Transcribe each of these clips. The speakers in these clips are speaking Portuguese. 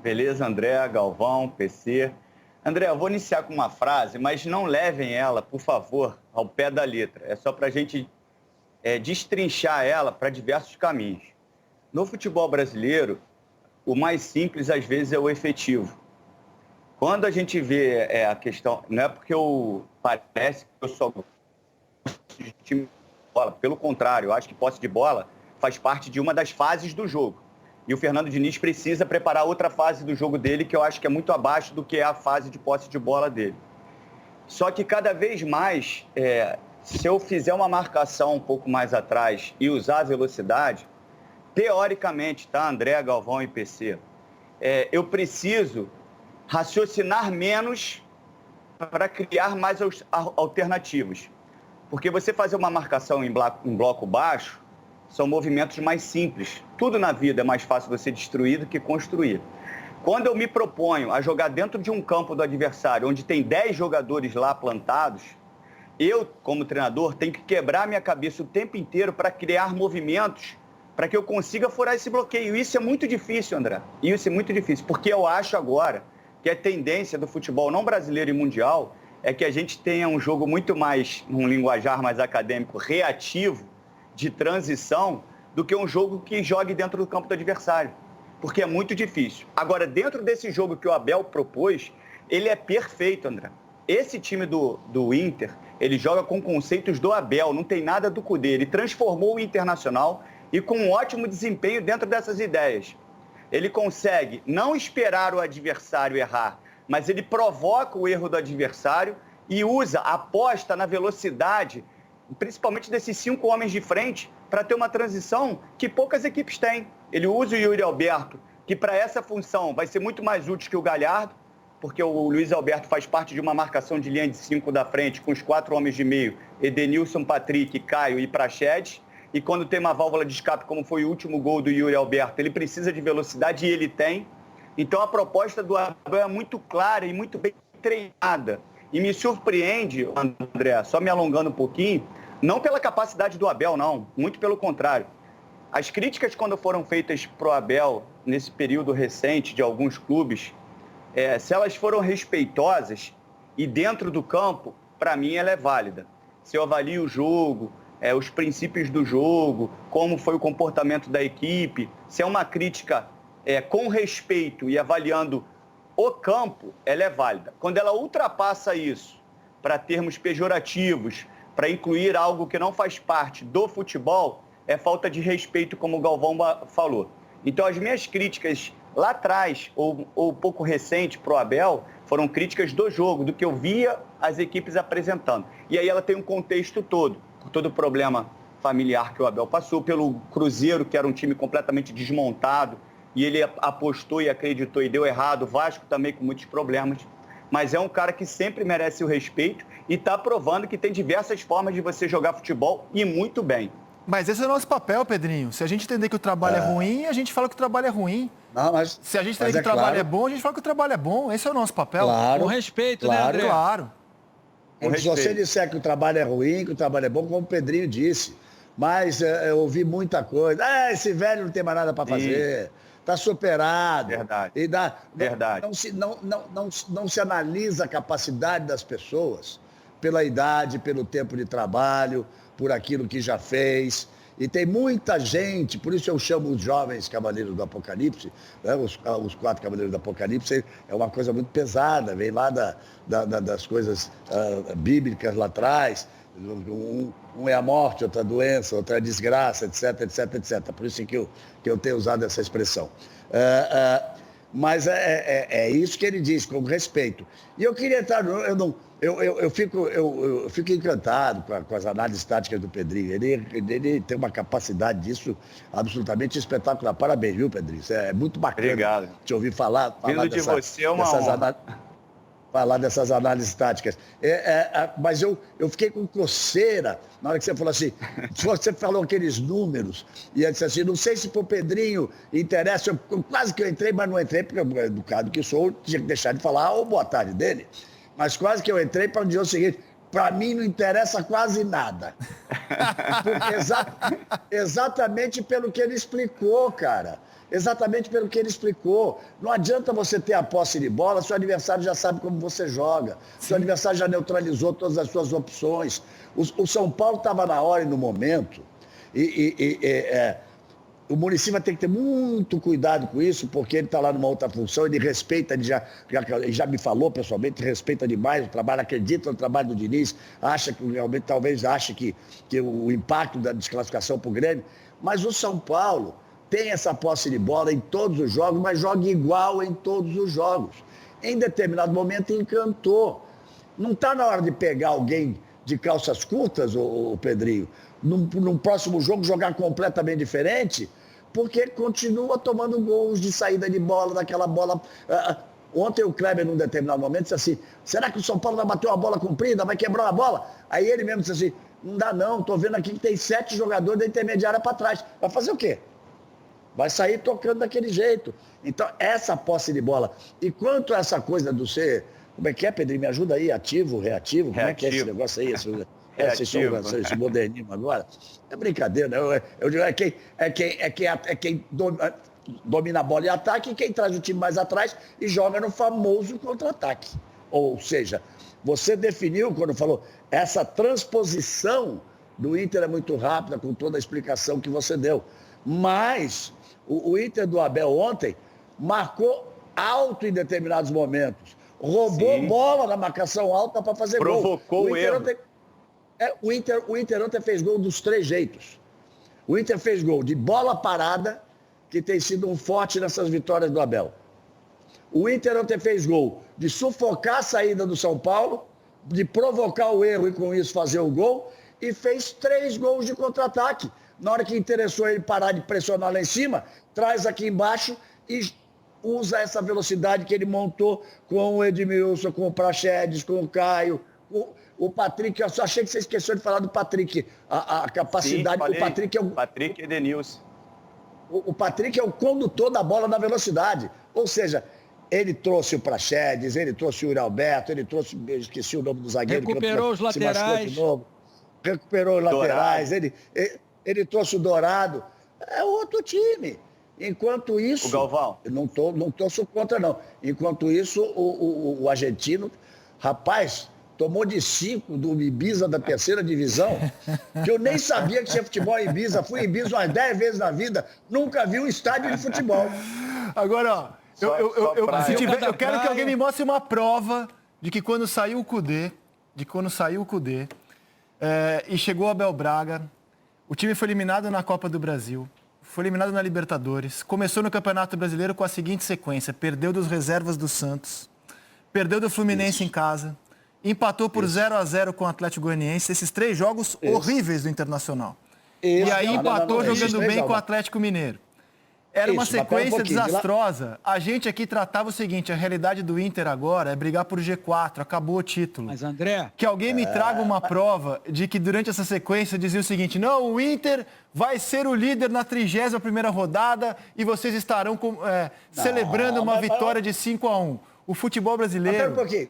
Beleza, André, Galvão, PC. André, eu vou iniciar com uma frase, mas não levem ela, por favor, ao pé da letra. É só para a gente destrinchar ela para diversos caminhos. No futebol brasileiro, o mais simples, às vezes, é o efetivo. Quando a gente vê a questão, não é porque parece que eu só gosto de time de bola, pelo contrário, eu acho que posse de bola faz parte de uma das fases do jogo. E o Fernando Diniz precisa preparar outra fase do jogo dele, que eu acho que é muito abaixo do que é a fase de posse de bola dele. Só que cada vez mais, se eu fizer uma marcação um pouco mais atrás e usar a velocidade, teoricamente, tá, André, Galvão e PC, eu preciso raciocinar menos para criar mais alternativas. Porque você fazer uma marcação em bloco baixo são movimentos mais simples. Tudo na vida é mais fácil você destruir do que construir. Quando eu me proponho a jogar dentro de um campo do adversário, onde tem 10 jogadores lá plantados, eu, como treinador, tenho que quebrar minha cabeça o tempo inteiro para criar movimentos para que eu consiga furar esse bloqueio. Isso é muito difícil, André. Isso é muito difícil, porque eu acho agora que a tendência do futebol não brasileiro e mundial é que a gente tenha um jogo muito mais, num linguajar mais acadêmico, reativo, de transição, do que um jogo que jogue dentro do campo do adversário. Porque é muito difícil. Agora, dentro desse jogo que o Abel propôs, ele é perfeito, André. Esse time do Inter, ele joga com conceitos do Abel, não tem nada do Cudê. Ele transformou o Internacional e com um ótimo desempenho dentro dessas ideias. Ele consegue não esperar o adversário errar, mas ele provoca o erro do adversário e aposta na velocidade, principalmente desses 5 homens de frente, para ter uma transição que poucas equipes têm. Ele usa o Yuri Alberto, que para essa função vai ser muito mais útil que o Galhardo, porque o Luiz Alberto faz parte de uma marcação de linha de 5 da frente, com os 4 homens de meio, Edenilson, Patrick, Caio e Praxedes. E quando tem uma válvula de escape, como foi o último gol do Yuri Alberto, ele precisa de velocidade e ele tem. Então a proposta do Abel é muito clara e muito bem treinada. E me surpreende, André, só me alongando um pouquinho, não pela capacidade do Abel, não, muito pelo contrário. As críticas, quando foram feitas para o Abel, nesse período recente de alguns clubes, se elas foram respeitosas e dentro do campo, para mim ela é válida. Se eu avalio o jogo, os princípios do jogo, como foi o comportamento da equipe, se é uma crítica com respeito e avaliando o campo, ela é válida. Quando ela ultrapassa isso para termos pejorativos, para incluir algo que não faz parte do futebol, é falta de respeito, como o Galvão falou. Então, as minhas críticas lá atrás, ou pouco recente, para o Abel, foram críticas do jogo, do que eu via as equipes apresentando. E aí ela tem um contexto todo, por todo o problema familiar que o Abel passou, pelo Cruzeiro, que era um time completamente desmontado, e ele apostou e acreditou e deu errado, o Vasco também com muitos problemas. Mas é um cara que sempre merece o respeito e está provando que tem diversas formas de você jogar futebol e muito bem. Mas esse é o nosso papel, Pedrinho. Se a gente entender que o trabalho é ruim, a gente fala que o trabalho é ruim. Não, mas, se a gente entender que o trabalho é bom, a gente fala que o trabalho é bom. Esse é o nosso papel. Claro, com respeito, claro, né, André? Claro. Se você disser que o trabalho é ruim, que o trabalho é bom, como o Pedrinho disse. Mas eu ouvi muita coisa. Esse velho não tem mais nada para fazer. Está superado. Verdade. Verdade. Não se analisa a capacidade das pessoas pela idade, pelo tempo de trabalho, por aquilo que já fez. E tem muita gente, por isso eu chamo os jovens cavaleiros do Apocalipse, né, os 4 cavaleiros do Apocalipse, é uma coisa muito pesada, vem lá das coisas bíblicas lá atrás. Um é a morte, outra a doença, outra a desgraça, etc, etc, etc. Por isso que eu tenho usado essa expressão. Mas é isso que ele diz, com respeito. E eu queria entrar... Eu fico encantado com as análises táticas do Pedrinho. Ele tem uma capacidade disso absolutamente espetacular. Parabéns, viu, Pedrinho? É muito bacana. Obrigado. Te ouvir falar Vindo de você é uma honra. Falar dessas análises táticas. Mas eu fiquei com coceira na hora que você falou assim, você falou aqueles números, e eu disse assim, não sei se para o Pedrinho interessa, quase que eu entrei, mas não entrei, porque educado que sou, tinha que deixar de falar o boa tarde dele. Mas quase que eu entrei para dizer o seguinte, para mim não interessa quase nada. Porque exatamente pelo que ele explicou, cara. exatamente pelo que ele explicou. Não adianta você ter a posse de bola, seu adversário já sabe como você joga. Seu adversário já neutralizou todas as suas opções. O São Paulo estava na hora e no momento. O Muricy vai ter que ter muito cuidado com isso, porque ele está lá numa outra função, ele respeita, ele já me falou pessoalmente, respeita demais o trabalho, acredita no trabalho do Diniz, acha que realmente, talvez ache que o impacto da desclassificação para o Grêmio, mas o São Paulo tem essa posse de bola em todos os jogos, mas joga igual em todos os jogos. Em determinado momento encantou. Não está na hora de pegar alguém de calças curtas, o Pedrinho, num próximo jogo jogar completamente diferente, porque continua tomando gols de saída de bola, daquela bola. Ontem o Kleber, num determinado momento, disse assim: será que o São Paulo vai bater uma bola comprida, vai quebrar a bola? Aí ele mesmo disse assim: não dá não, estou vendo aqui que tem 7 jogadores da intermediária para trás. Vai fazer o quê? Vai sair tocando daquele jeito. Então, essa posse de bola. E quanto a essa coisa do ser... Como é que é, Pedrinho? Me ajuda aí, ativo, reativo? Como é que é esse negócio aí? Esse modernismo agora? É brincadeira, né? Eu digo, é quem domina a bola e ataque, e quem traz o time mais atrás e joga no famoso contra-ataque. Ou seja, você definiu, quando falou, essa transposição do Inter é muito rápida, com toda a explicação que você deu. Mas o Inter do Abel ontem marcou alto em determinados momentos. Roubou bola na marcação alta para fazer gol. Provocou o erro. O Inter ontem fez gol dos 3 jeitos. O Inter fez gol de bola parada, que tem sido um forte nessas vitórias do Abel. O Inter ontem fez gol de sufocar a saída do São Paulo, de provocar o erro e com isso fazer o gol, e fez 3 gols de contra-ataque. Na hora que interessou ele parar de pressionar lá em cima, traz aqui embaixo e usa essa velocidade que ele montou com o Edmilson, com o Praxedes, com o Caio, o Patrick. Eu só achei que você esqueceu de falar do Patrick. A capacidade... Sim, falei, o Patrick é o... Patrick Edenilson. O Patrick é o condutor da bola na velocidade. Ou seja, ele trouxe o Praxedes, ele trouxe o Yuri Alberto, ele trouxe... Eu esqueci o nome do zagueiro. Recuperou os laterais. De novo. Recuperou os laterais. Ele trouxe o Dourado. É outro time. Enquanto isso... O Galvão. Eu não torço contra, não. Enquanto isso, o argentino... Rapaz, tomou de 5 do Ibiza da 3ª divisão, que eu nem sabia que tinha futebol em Ibiza. Fui em Ibiza umas 10 vezes na vida. Nunca vi um estádio de futebol. Agora, ó, eu quero que alguém me mostre uma prova de que quando saiu o Kudê, e chegou o Abel Braga, o time foi eliminado na Copa do Brasil, foi eliminado na Libertadores, começou no Campeonato Brasileiro com a seguinte sequência: perdeu dos reservas do Santos, perdeu do Fluminense em casa, empatou por 0-0 com o Atlético Goianiense, esses 3 jogos horríveis do Internacional. E aí empatou jogando bem com o Atlético Mineiro. Era uma sequência desastrosa. A gente aqui tratava o seguinte: a realidade do Inter agora é brigar por G4, acabou o título. Mas, André... Que alguém me traga uma prova de que durante essa sequência dizia o seguinte: não, o Inter vai ser o líder na 31ª rodada e vocês estarão celebrando uma vitória de 5-1. O futebol brasileiro... Espera um pouquinho.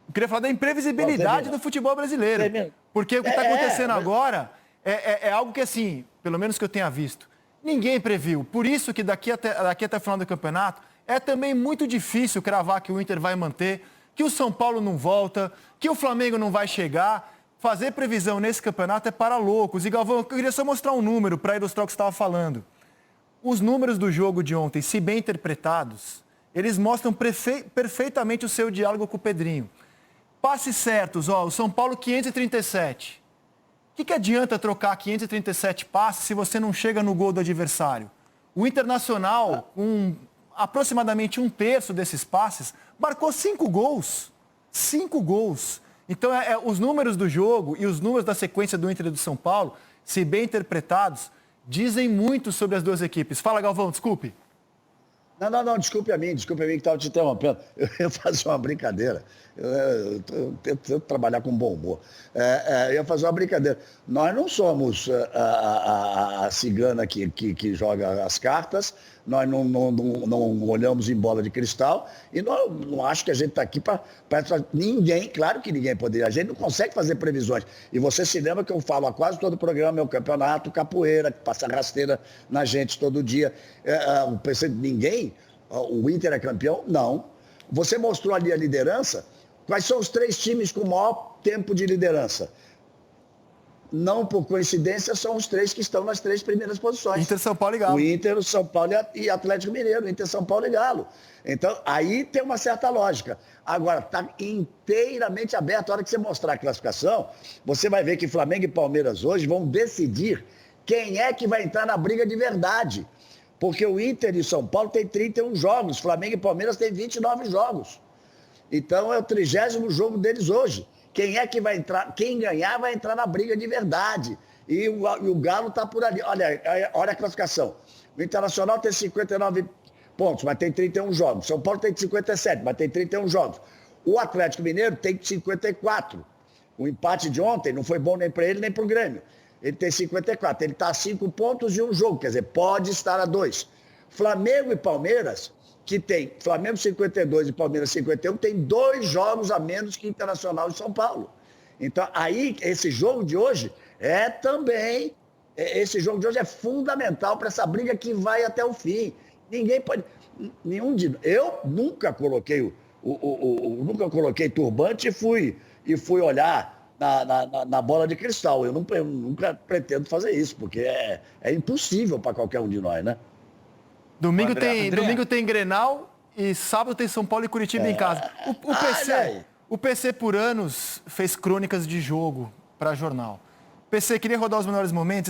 Eu queria falar da imprevisibilidade do futebol brasileiro. Porque o que está acontecendo agora é algo que, assim, pelo menos que eu tenha visto, ninguém previu. Por isso que daqui até o final do campeonato é também muito difícil cravar que o Inter vai manter, que o São Paulo não volta, que o Flamengo não vai chegar. Fazer previsão nesse campeonato é para loucos. E, Galvão, eu queria só mostrar um número para ilustrar o que você estava falando. Os números do jogo de ontem, se bem interpretados, eles mostram perfeitamente o seu diálogo com o Pedrinho. Passes certos, ó, o São Paulo 537. O que adianta trocar 537 passes se você não chega no gol do adversário? O Internacional, com aproximadamente 1/3 desses passes, marcou 5 gols. 5 gols. Então, os números do jogo e os números da sequência do Inter e do São Paulo, se bem interpretados, dizem muito sobre as duas equipes. Fala, Galvão, desculpe. Não, desculpe a mim que estava te interrompendo. Eu ia fazer uma brincadeira. Eu tento trabalhar com bom humor. Eu ia fazer uma brincadeira. Nós não somos a cigana que joga as cartas, nós não olhamos em bola de cristal e não acho que a gente está aqui para ninguém, claro que ninguém poderia, a gente não consegue fazer previsões. E você se lembra que eu falo a quase todo o programa, é o campeonato capoeira, que passa rasteira na gente todo dia. Ninguém, o Inter é campeão? Não. Você mostrou ali a liderança, quais são os 3 times com o maior tempo de liderança? Não por coincidência, são os 3 que estão nas 3 primeiras posições. Inter, São Paulo e Galo. O Inter, o São Paulo e Atlético Mineiro. Inter, São Paulo e Galo. Então, aí tem uma certa lógica. Agora, está inteiramente aberto. A hora que você mostrar a classificação, você vai ver que Flamengo e Palmeiras hoje vão decidir quem é que vai entrar na briga de verdade. Porque o Inter e São Paulo tem 31 jogos, Flamengo e Palmeiras tem 29 jogos. Então, é o 30º jogo deles hoje. Quem é que vai entrar? Quem ganhar vai entrar na briga de verdade. E o Galo está por ali. Olha a classificação. O Internacional tem 59 pontos, mas tem 31 jogos. São Paulo tem 57, mas tem 31 jogos. O Atlético Mineiro tem 54. O empate de ontem não foi bom nem para ele, nem para o Grêmio. Ele tem 54. Ele está a 5 pontos e 1 jogo. Quer dizer, pode estar a 2. Flamengo e Palmeiras, que tem Flamengo 52 e Palmeiras 51, tem 2 jogos a menos que Internacional e São Paulo. Então, aí, esse jogo de hoje esse jogo de hoje é fundamental para essa briga que vai até o fim. Ninguém pode, eu nunca coloquei nunca coloquei turbante e fui olhar na bola de cristal. Eu nunca pretendo fazer isso, porque é impossível para qualquer um de nós, né? Domingo tem Grenal e sábado tem São Paulo e Curitiba em casa. O PC por anos fez crônicas de jogo para jornal. PC, queria rodar os melhores momentos.